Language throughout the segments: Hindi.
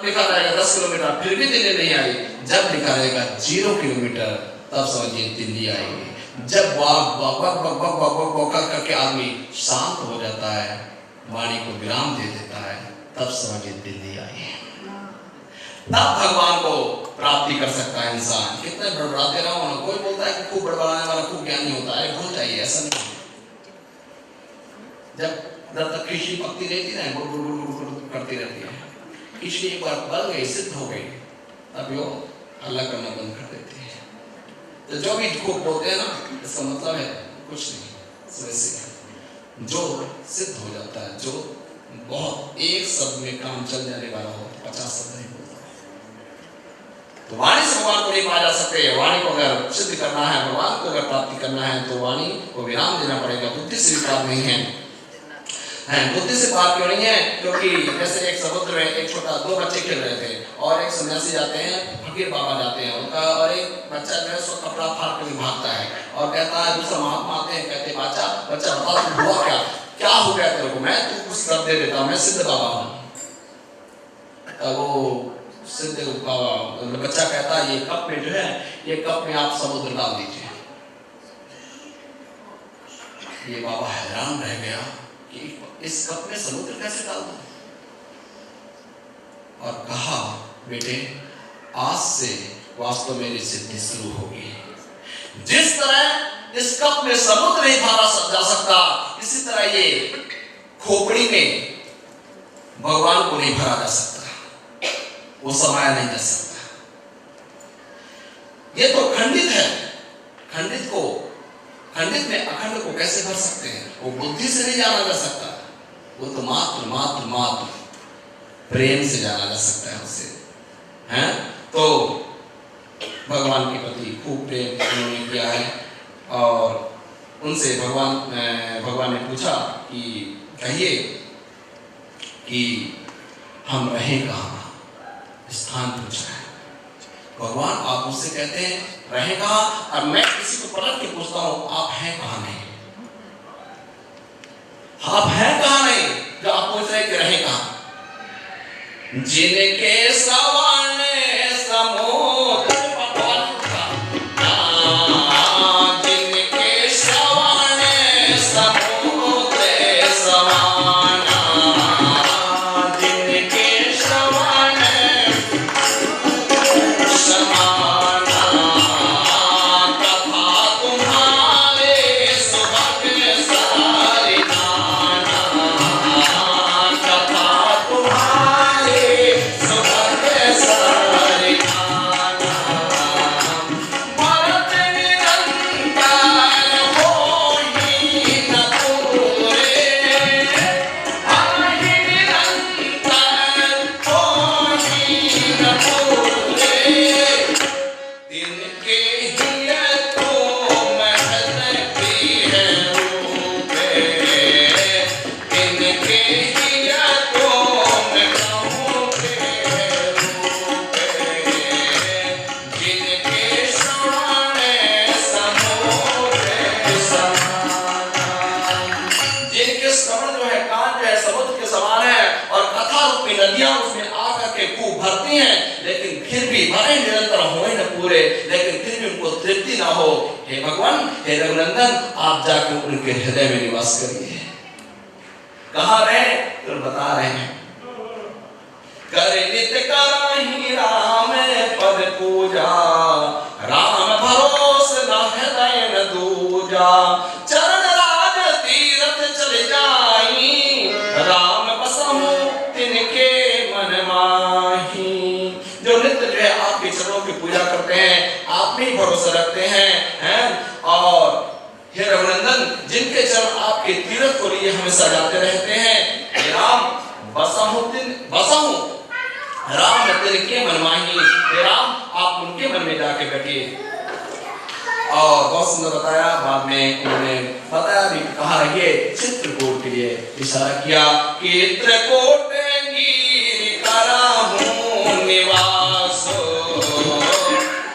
लिखा रहेगा 10 किलोमीटर फिर भी दिल्ली नहीं आई। जब लिखा रहेगा 0 किलोमीटर तब समझिए दिल्ली आएगी। जब वाक वाक वाक वाक वाक वाक वाक वाक करके आदमी शांत हो जाता है, वाणी को विराम दे देता है, तब समझिए दिल्ली आई। तब भगवान को प्राप्ति कर सकता है इंसान। कितने बड़बड़ाते रहो ना, कोई बोलता है कि खूब बड़बड़ाने वाला खूब ज्ञानी होता है, भूल जाइए ऐसा नहीं। जब तक कृषि भक्ति रहती है गुड़ गुड़ गुड़ गुड़ करती रहती है, कृषि एक बार बन गई सिद्ध हो गई, तब वो हल्ला करना बंद कर देती है। तो जो भी खूब बोलते हैं ना, इसका मतलब है कुछ नहीं, जो सिद्ध हो जाता है, जो बहुत एक शब्द में काम चल जाने वाला हो, 50 शब्द नहीं बोलता। तो वाणी से भगवान को नहीं पा जा सकते। वाणी को अगर सिद्ध करना है, भगवान को अगर प्राप्ति करना है, तो वाणी को विराम देना पड़ेगा। बुद्धि से विराम नहीं है, बुद्धि से बात क्यों नहीं है? क्योंकि जैसे एक समुद्र में एक छोटा 2 बच्चे खेल रहे थे और एक सन्यासी जाते हैं, फकीर बाबा जाते हैं उनका, और एक बच्चा जो है सो कपड़ा फाड़ कर भागता है और कहता है, दूसरा महात्मा आते हैं, कहते बच्चा बच्चा बता तू हुआ क्या हो गया तेरे को, मैं तू कुछ कर दे देता, मैं सिद्ध बाबा हूँ। वो सिद्ध बाबा बच्चा कहता है, ये कप में जो है, ये कप में आप समुद्र डाल दीजिए। ये बाबा हैरान रह गया कि इस कप में समुद्र कैसे डाल दूं? और कहा, बेटे आज से वास्तव में मेरी सिद्धि शुरू होगी। जिस तरह इस कप में समुद्र नहीं भरा जा सकता, इसी तरह ये खोपड़ी में भगवान को नहीं भरा जा सकता, वो समाया नहीं जा सकता। ये तो खंडित है, खंडित में अखंड को कैसे भर सकते हैं? वो बुद्धि से नहीं जाना जा सकता, वो तो मात्र मात्र मात्र प्रेम से जाना जा सकता है उसे, हैं? तो भगवान के प्रति खूब प्रेम उन्होंने किया है और उनसे भगवान ने पूछा कि कहिए कि हम रहें कहाँ, स्थान पूछा है। भगवान आप मुझसे कहते हैं रहें कहाँ, और मैं किसी को पलट के पूछता हूँ आप हैं कहाँ नहीं, आप हैं कहाँ नहीं, जो आप पूछ रहे कि रहें कहाँ। जिनके सवन समुद्र जिनके सवन समुद्र समाना, जिनके सवन समाना, कथा तुम्हारे सुभग सारी नाना, कथा तुम्हारे सुभग सारी नाना, भरत निरंतर होई न पूरे, आहि निरंतर होई न पूरे, तिनके हिय तो महलती है रूपे, तिनके हिय तो महलती है रूपे, जिनके श्रवण समुद्र समाना, जिनके श्रवण जो है, कान जो है समुद्र के समान है और कथा रूपी नदियां उसमें आकर के खूब भरती हैं, लेकिन फिर भी भरे निरंतर होए न पूरे, लेकिन फिर भी उनको तृप्ति ना हो। हे भगवान, हे रघुनंदन, आप जाकर उनके हृदय में निवास करिए। कहाँ रहे तो बता रहे हैं, कर नित्य कराही राम पद पूजा, राम भरोस न हृदय न दूजा, चरण राज तीरथ चले जाई, राम बसहु तिनके मन माही। जो नित्य जो है आपके चरणों की पूजा करते हैं, आप में भरोसा रखते हैं, और हे रघुनंदन, जिनके चरण आपके तीरथ को लिए हमेशा जाते रहते हैं, हे राम बसहु राम तिनके मन माही, हे राम आप उनके मन में जाके बैठिए। और बहुत सुंदर बताया, बाद में उन्होंने बताया भी, कहा ये चित्रकूट के लिए इशारा किया कि चित्रकूट गिरि कराहूं निवास,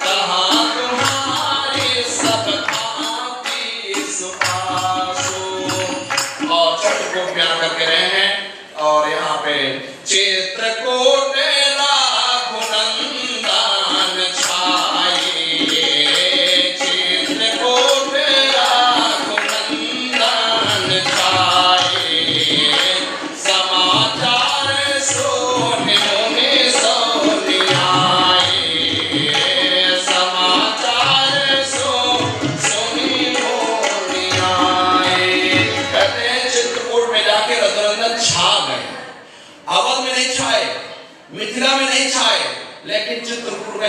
कहाँ तुम्हारी सब भांति सुपासो। और चित्रकूट में आकर के रहे हैं, और यहाँ पे चित्रकूट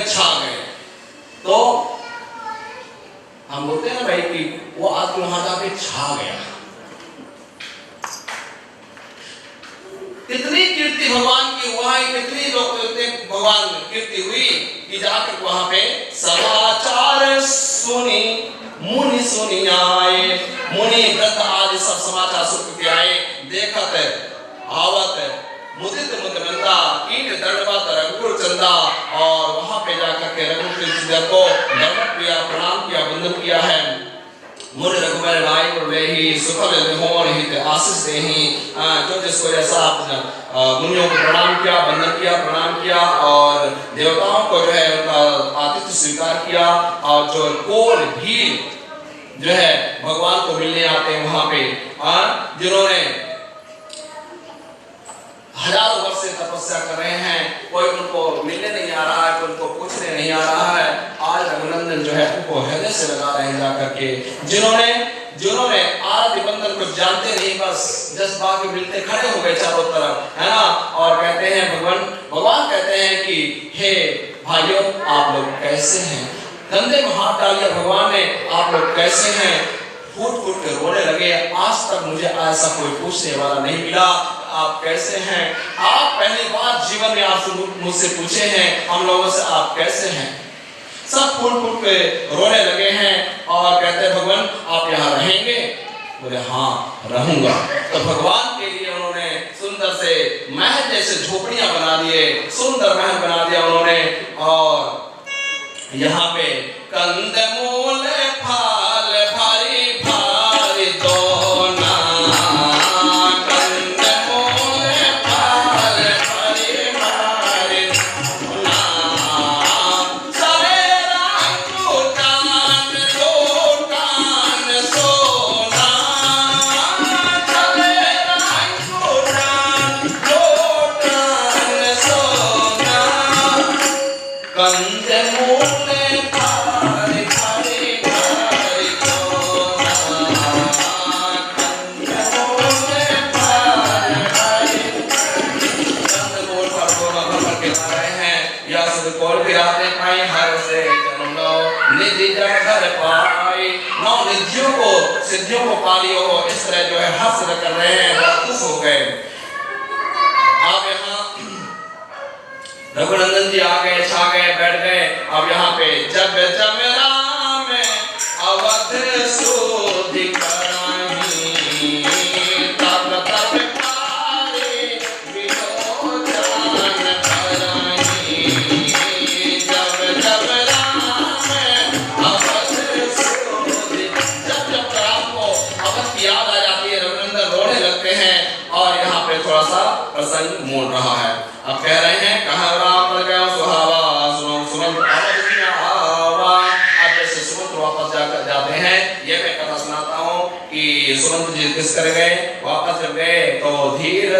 छा गए। तो हम बोलते हैं ना भाई कि वो आदमी वहां जाके छा गया। कितनी कीर्ति भगवान की हुआ है, कितनी लोग भगवान कीर्ति हुई कि जाकर वहां पे समाचार सुनी मुनि सुनी आए, मुनि वृद्ध आदि सब समाचार सुन के आए। देखत आवत मुदित मुदनंदा कीट दंडवत रघुकुल चंदा, और वहां पे जाकर के रघुकुल चंदा को दंडवत किया, प्रणाम किया, वंदन किया है। मुनि रघुबर राय को ले ही सुखल होन हित आशीष दे ही, जो जिसको जैसा मुनियों को प्रणाम किया, वंदन किया, प्रणाम किया, और देवताओं को जो है उनका आतिथ्य स्वीकार किया। और जो कोल भी जो है भगवान को मिलने आते हैं वहां पे, जिन्होंने हजारों वर्ष से तपस्या कर रहे हैं, कोई उनको मिलने नहीं आ रहा है, कोई उनको पूछने नहीं आ रहा है, आज रघुनंदन जो है उनको हृदय से लगा रहे हैं जाकर के। जिन्होंने आदि बंधन को जानते नहीं, बस जज्बा के मिलते खड़े हो गए चारों तरफ, है ना, और कहते हैं भगवान कहते हैं कि हे भाइयों आप लोग कैसे हैं। कंधे में हाथ डाल दिया भगवान ने, आप लोग कैसे हैं, फूट फूट के रोने लगे। आज तक मुझे ऐसा कोई पूछने वाला नहीं मिला, आप कैसे हैं। आप पहली बार जीवन में आप मुझसे पूछे हैं हम लोगों से आप कैसे हैं। सब फूट फूट के रोने लगे हैं और कहते हैं भगवान आप यहाँ रहेंगे। बोले हाँ रहूंगा। तो भगवान के लिए उन्होंने सुंदर से महल जैसे झोपड़ियां बना दिए, सुंदर महल बना दिया उन्होंने। और यहाँ पे कंदमूल फाल भारी भारी दोना, कंदमूल फाल भारी भारी दोना, सारे रातों कान लोटान सोना, सारे रातों कान लोटान सोना, कंदमूल निधियों को सिद्धियों को पा लियो हो, इस तरह जो है हंस कर रहे हैं, बहुत खुश हो गए। अब यहाँ रघुनंदन जी आ गए, छा गए, बैठ गए। अब यहाँ पे जब जब राम अवध सोधि कराही, तब तब पारे विलोचन भराही, जब जब राम अवध सोधि, जब जब राम को अवध की याद आ जाती है, रघुनंदन रोने लगते हैं। और यहाँ पे थोड़ा सा प्रसंग मोड़ रहा है। अब कह रहे हैं कहाँ राम पद गया सुहावा, सुमंत आवा। अब जैसे सुमंत वापस जाकर जाते हैं, ये मैं कथा सुनाता हूँ कि सुमंत जी किस कर गए, वापस जब गए तो धीर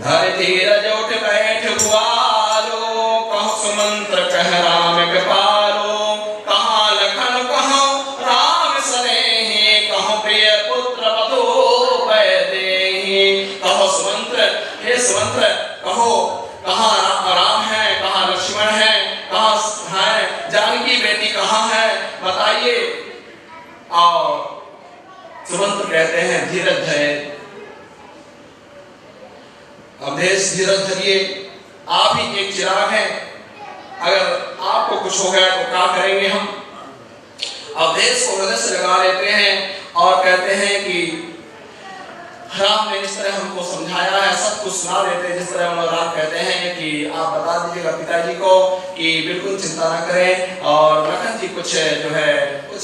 धर धीरज उठ बैठ ग्वालो, कहो सुमंत कह राम कृपालो, कहाँ लखन कहो राम स्नेही, कहो प्रिय पुत्र वधू वैदेही। कहो सुमंत, हे सुमंत कहो कहाँ राम है, कहाँ लक्ष्मण है, कहाँ है जानकी बेटी कहाँ है, बताइए। और सुमंत कहते हैं धीरज धरे, अवधेश धीरज धरिए, आप ही एक चिराग हैं, अगर आपको कुछ हो गया तो क्या करेंगे हम। अवधेश को हृदय से लगा लेते हैं और कहते हैं कि राम ने इस तरह हमको समझाया है, सब कुछ सुना देते हैं। जिस तरह राम कहते हैं कि आप बता दीजिएगा पिताजी को कि बिल्कुल चिंता न करें, और लखन जी कुछ जो है कुछ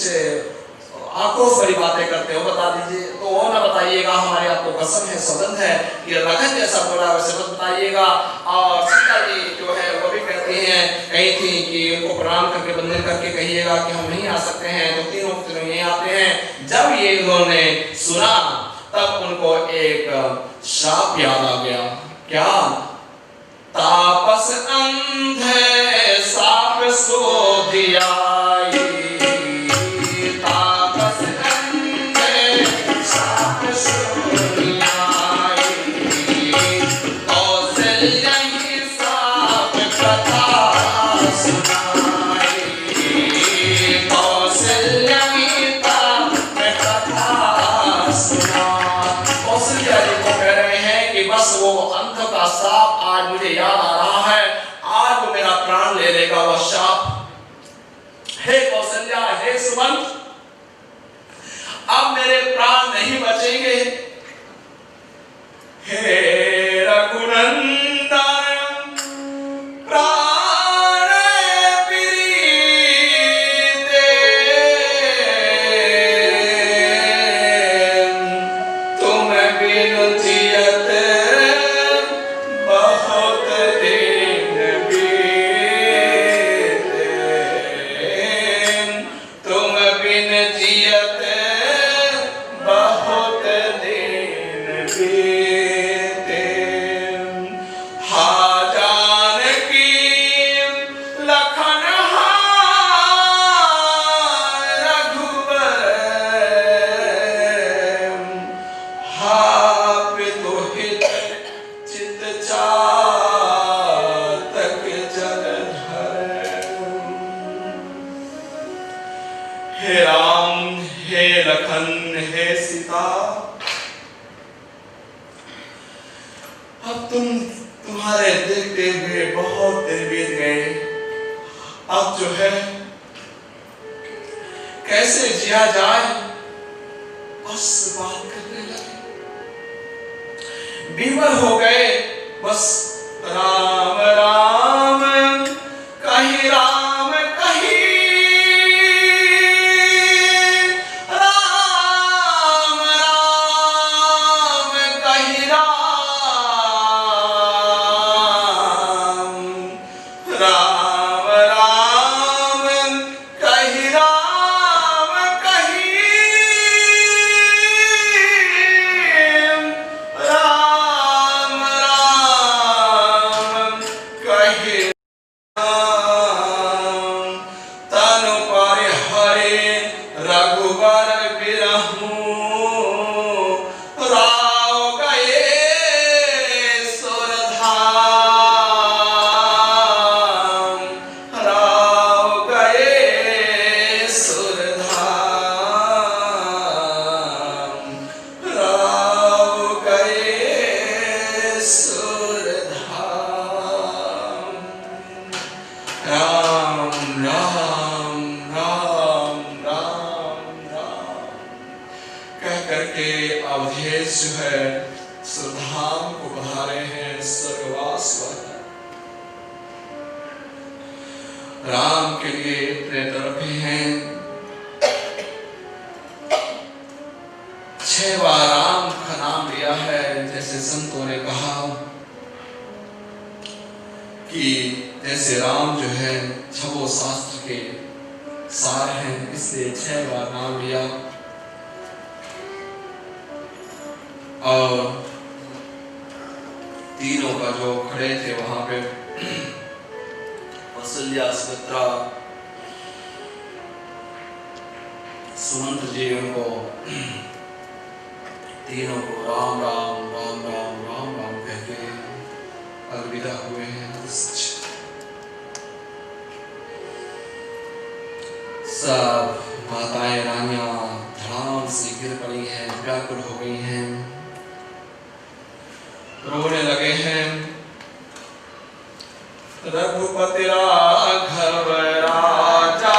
आक्रोश भरी बातें करते हो, बता दीजिए। तो वो ना बताइएगा, हमारी आपको कसम है, सौगंध है कि लखन जैसा बोला वैसे मत बताइएगा। और सीता जी जो है वो भी कहती हैं, कही थी कि उनको प्रणाम करके वंदन करके कहिएगा कि हम नहीं आ सकते हैं, तो तीनों यहीं आते हैं। जब ये उन्होंने सुना तब उनको एक श्राप याद आ गया। क्या? तापस अंधे साप सोधियाई, तापस अंधे साप सोधियाई, कौशल्या ही साप कथा सुनाई। हे कौशल्या, हे सुमंत, अब मेरे प्राण नहीं बचेंगे। हे रघुनंदन प्राण प्रीते, तुम बिन जियत बहुत दिन बीते, तुम बिन जियत बहुत दिन बीते। हा जानकी लखन रघुबर, हा पितुहित चित चातक जलधर। हे राम, हे लखन, हे सीता, अब तुम्हारे देखते हुए बहुत दिन बीत गए। अब जो है कैसे जिया जाए, बस बात करने लगे, बीवर हो गए। बस राम राम कहीं, राम कहीं, राम राम कहीं, राम राम राम कहीं, राम कहीं, राम राम कहीं, तनु पर हरे रघुबर बिरहू, राव गए सुरधाम, राव गए सुरधाम, राव गए सुरधाम। राम राम राम राम राम कह करके अवधेश जो है सुरधाम को बधारे हैं, स्वर्गवास हुआ है। राम के लिए इतने तड़पे हैं। 6 बार राम का नाम लिया है, जैसे संतों ने कहा कि जैसे राम जो है छबो शास्त्र के सार हैं, इसलिए 6 बार नाम लिया। और तीनों का जो खड़े थे वहां पे कौशल्या, सुमित्रा, सुमंत जी, उनको तीनों को राम राम राम राम राम राम कह के अलविदा हुए हैं। सब माताएं रानियां धड़ाम से गिर पड़ी हैं, व्याकुल हो गई हैं, रोने लगे हैं। रघुपति राघव राजा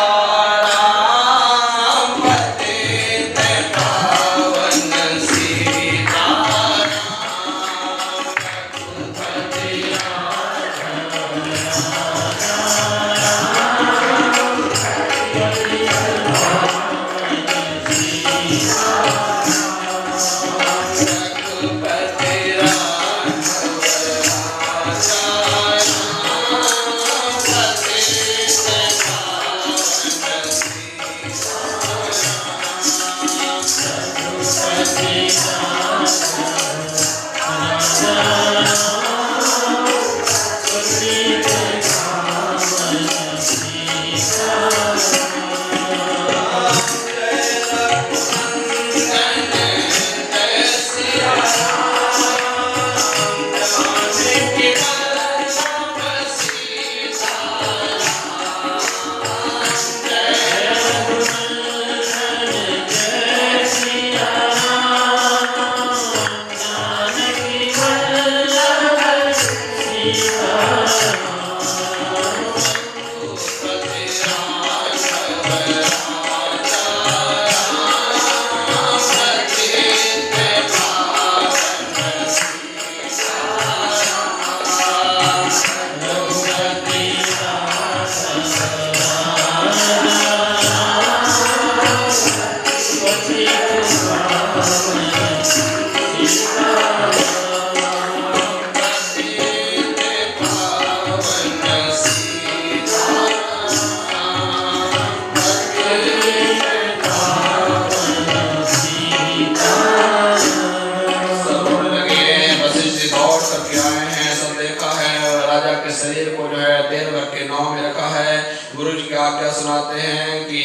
शरीर को जो है तेल भर के नाव में रखा है। गुरु जी की आज्ञा सुनाते हैं कि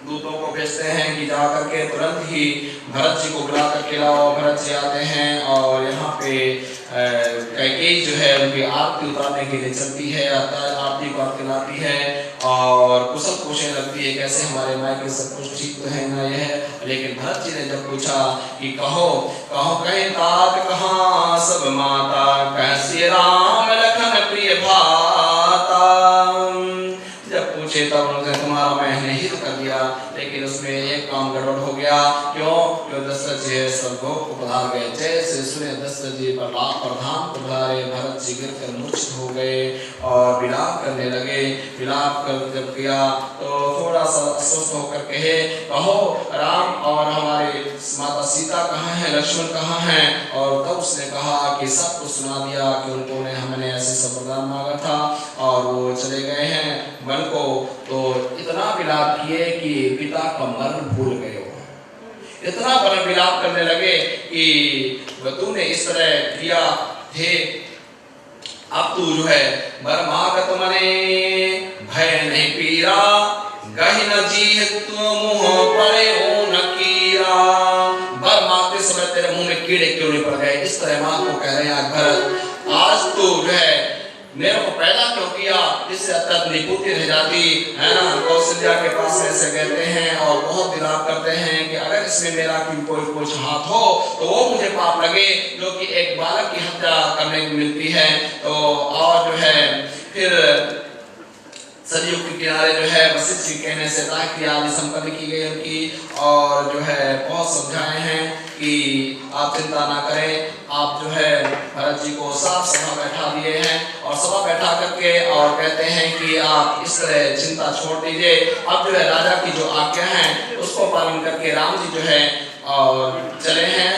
दूतों को भेजते हैं कि जा करके तुरंत ही भरत जी को बुला करके लाओ। भरत जी आते हैं और यहाँ पे कैकेयी जो है उनकी आरती उतारने के लिए चलती है, आरती को लाती है और कुशल पूछने लगती है कैसे हमारे माँ के सब कुछ ठीक तो है ना यह। लेकिन भरत जी ने जब पूछा कि कहो कहो कहीं तात कहाँ सब माता, कैसे राम लखन प्रिय भाता। जब पूछे तब उन्होंने तुम्हारा मैंने हित कर दिया, लेकिन उसमें एक काम गड़बड़ हो गया। क्यों? दशरथ जी स्वर्गलोक को पधार गए। जैसे सुने दशरथ जी प्रधान को पधारे, भरत जी गिर कर मूर्छित हो गए और विलाप करने लगे। विलाप कर जब किया तो थोड़ा सा अस्वस्थ होकर कहे कहो राम और हमारे माता सीता कहाँ हैं, लक्ष्मण कहाँ हैं। और तब उसने कहा कि सब कुछ सुना दिया कि उन्होंने हमने ऐसे सब वरदान मांगा था और वो चले गए हैं वन को। तो इतना विलाप किए कि पिता का मरण भूल गए, इतना बड़ा विलाप करने लगे कि तूने इस तरह किया थे, अब तू जो है बरमागत मने भय नहीं पीरा, गहि न जीह तू मुँह परे हो न कीरा। बर मांगते समय तेरे मुंह में कीड़े क्यों नहीं पड़ गए? इस तरह मां को कह रहे हैं भरत आज तू जो है मेरे को पैदा क्यों किया, इससे अत्यंत निपुति रह जाती है ना। कौशल्या के पास ऐसे कहते हैं और बहुत विलाप करते हैं कि अगर इसमें मेरा कोई कुछ हाथ हो तो वो मुझे पाप लगे जो कि एक बालक की हत्या करने को मिलती है। तो और जो है फिर सरयू के किनारे जो है वशिष्ठ जी कहने से ताकि आदि संपन्न की गई उनकी, और जो है बहुत समझाए हैं कि आप चिंता ना करें। आप जो है भरत जी को साफ सभा बैठा दिए हैं और सभा बैठा करके और कहते हैं कि आप इस तरह चिंता छोड़ दीजिए। अब जो है राजा की जो आज्ञा है उसको पालन करके राम जी जो है और चले हैं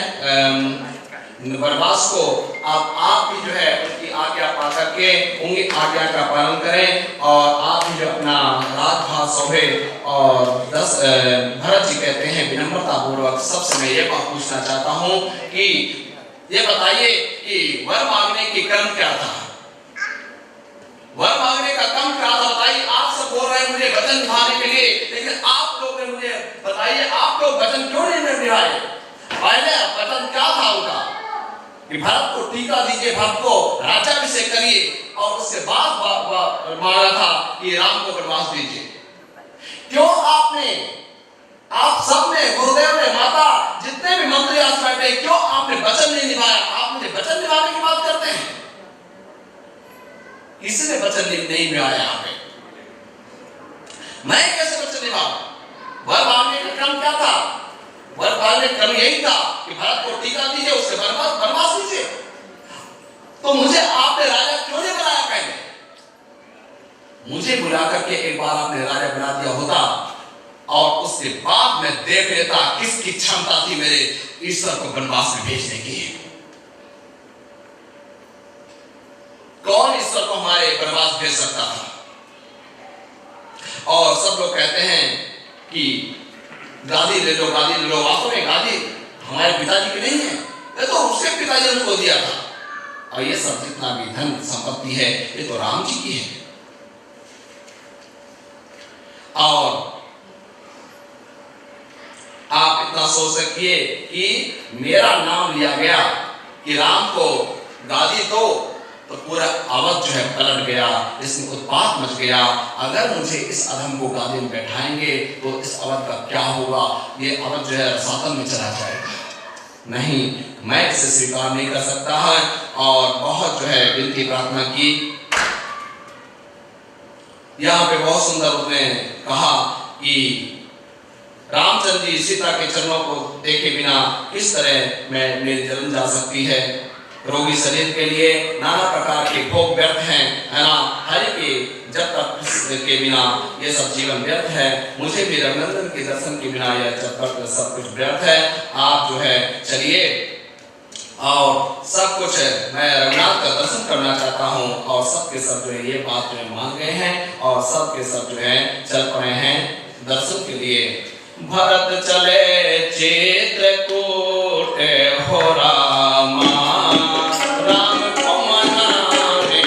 वनवास को। आप भी जो है उनकी आज्ञा पा करके उनकी आज्ञा का पालन करें और आप भी जो अपना राजभार शोभे। और भरत जी कहते हैं विनम्रता पूर्वक सबसे मैं ये बात पूछना चाहता हूँ कि ये बताइए कि वर मांगने की क्रम क्या था? वर मांगने का क्रम क्या था बताइए। आप सब बोल रहे हैं मुझे वचन निभाने के लिए, लेकिन आप लोग ने मुझे बताइए आप लोग वचन क्यों नहीं निभाए? पहले वचन क्या था उनका कि भरत को टीका दीजिए, भरत को राज्याभिषेक करिए, और उसके बाद मांगा था कि राम को वनवास दीजिए। क्यों आप सब ने, गुरुदेव ने, माता जितने भी मंत्री आज बैठे, क्यों आपने वचन नहीं निभाया? आप मुझे वचन निभाने की बात करते हैं, किसी ने वचन नहीं निभाया यहाँ पे। मैं कैसे वचन निभाऊं? वर मांगने का क्रम क्या था? वर मांगने का क्रम यही था कि भरत को टीका दीजिए, उसके वनवास दीजिए। तो मुझे आपने राजा क्यों नहीं बनाया? पहले मुझे बुला करके एक बार आपने राजा बना दिया होता और उसके बाद मैं देख लेता किसकी क्षमता थी मेरे ईश्वर को वनवास में भेजने की। कौन ईश्वर को हमारे वनवास भेज सकता था? और सब लोग कहते हैं कि गादी ले लो, गादी ले लो। वास्तव में गादी हमारे पिताजी की नहीं है, ये तो उसके पिताजी ने उसको दिया था। और ये सब जितना भी धन संपत्ति है ये तो राम जी की है। और आप इतना सोच सकिए कि मेरा नाम लिया गया कि राम को गादी दो तो पूरा अवध जो है पलट गया, इसमें उत्पात मच गया। अगर मुझे इस अधम को गादी में बैठाएंगे तो इस अवध का क्या होगा? ये अवध जो है रसातल में चला जाएगा। नहीं, मैं इसे स्वीकार नहीं कर सकता है। और बहुत जो है विनती प्रार्थना की। यहाँ पे बहुत सुंदर उसने कहा कि रामचंद्र जी सीता के चरणों को देखे बिना किस तरह में मेरी जलन जा सकती है। रोगी शरीर के लिए नाना प्रकार के भोग व्यर्थ हैं, है ना। हरि के जब तक के बिना ये सब जीवन व्यर्थ है। मुझे भी रघुनंदन के दर्शन के बिना यह जब तक सब कुछ व्यर्थ है। आप जो है चलिए, और सब कुछ मैं रघुनाथ का दर्शन करना चाहता हूँ। और सबके सब जो है ये बात जो है मान गए हैं और सबके सब जो है चल पड़े हैं दर्शन के लिए। भरत चले चित्रकूट हो रामा, राम को मनाने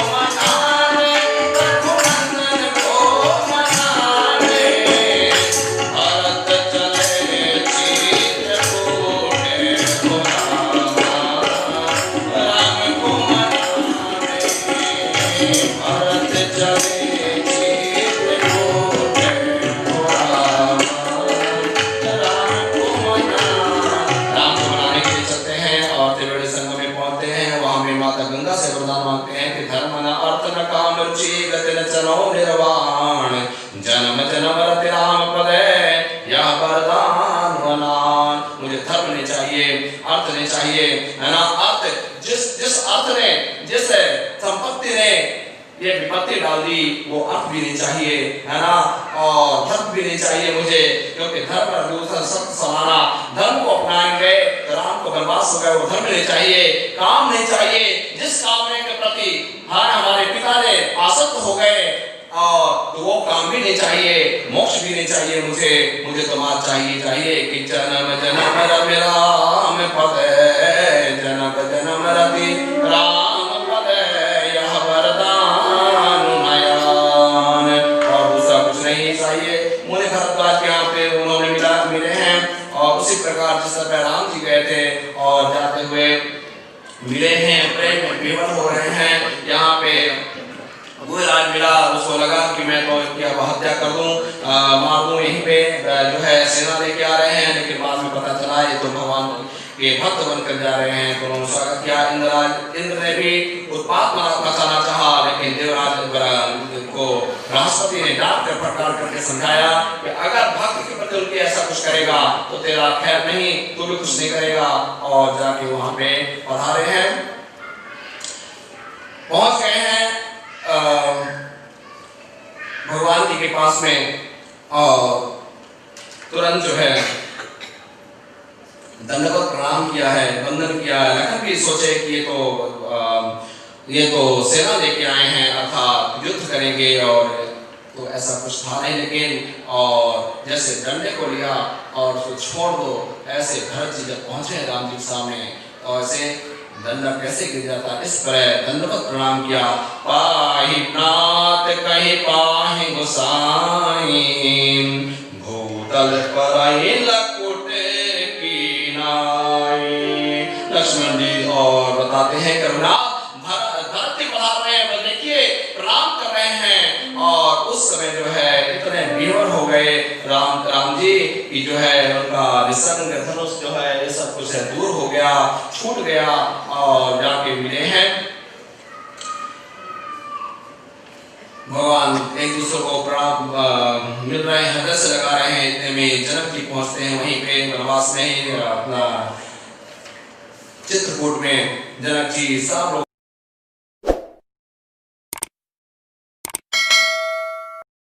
मनाने, रघुनंदन को मनाने, भरत चले चित्रकूटे को रामा, राम को मनाने, भरत चले चित्रकूटे को रामा, राम को मनाने के लिए चलते हैं और त्रिवेणी संगम में पहुंचते हैं। वहां में माता गंगा से वरदान मांगते हैं कि धर्म न अर्थ न काम रुचि गति न चलो निर्वाण, जन्म जन्म रति राम पदे यह वरदान वनान। मुझे धर्म नहीं चाहिए, अर्थ नहीं चाहिए, है ना। अर्थ जिस अर्थ ने, जिस संपत्ति ने ये विपत्ति डाल दी, वो अर्थ भी नहीं चाहिए, है ना। और धर्म भी नहीं चाहिए मुझे, क्योंकि धर्म और दूसरा सत्य समाना। धर्म को अपनाएंगे तो राम को वनवास हो गए, वो धर्म नहीं चाहिए। काम नहीं चाहिए, जिस काम के प्रति हमारे पिता ने आसक्त हो गए, और तो वो काम भी नहीं चाहिए, मोक्ष भी नहीं चाहिए मुझे तो मात चाहिए कि जन्म जन्म रति राम पदे, जन्म जन्म रति राम पदे यह वरदान नयन। और दूसरा कुछ नहीं चाहिए। मुनि भरद्वाज के यहाँ पे उन्होंने मिले हैं, और उसी प्रकार जिस तरह राम जी गए थे और जाते हुए मिले हैं, प्रेम में विवल हो रहे हैं। यहाँ पे राज मिला, उसको लगा कि मैं तो इसकी अब हत्या कर दूं, मार दूं, यहीं पे जो है सेना लेके आ रहे हैं। लेकिन बाद में पता चला ये तो भगवान के भक्त बनकर जा रहे हैं, तो उन्होंने स्वागत किया। इंद्र ने भी उत्पात मचाना चाहा, लेकिन देवराज को बृहस्पति ने डांट कर फटकार करके समझाया कि अगर भक्त के प्रति उनकी ऐसा कुछ करेगा तो तेरा खैर नहीं, तू भी कुछ नहीं करेगा। और जाके वहां पे पधारे हैं, पहुंच गए हैं भगवान जी के पास में, और तुरंत जो है दंडवत प्रणाम किया है, वंदन किया है। लखन भी सोचे कि ये तो सेना लेके आए हैं, अर्थात युद्ध करेंगे, और तो ऐसा कुछ था नहीं। लेकिन और जैसे डंडे को लिया और उसको छोड़ दो, ऐसे भरत जी जब पहुंचे राम जी के सामने, और ऐसे दंडा कैसे गिर जाता, इस पर दंडवत प्रणाम किया। पाहि नाथ कहि पाहि गोसाई, भूतल परई लकुटे कीनाई। लक्ष्मण जी और बताते हैं करुणा भरत जी पधार रहे हैं, देखिए प्रणाम कर रहे हैं। और उस समय जो है इतने विवल हो गए राम जी कि जो है उनका निसंग धनुष जो है ये सब कुछ है दूर हो गया, छूट गया, और जाके मिले हैं। भगवान एक दूसरे को प्रणाम मिल रहे हैं, हृदय से लगा रहे हैं। इतने में जनक जी पहुंचते हैं, वहीं पे वनवास में ही अपना चित्रकूट में जनक जी सब लोग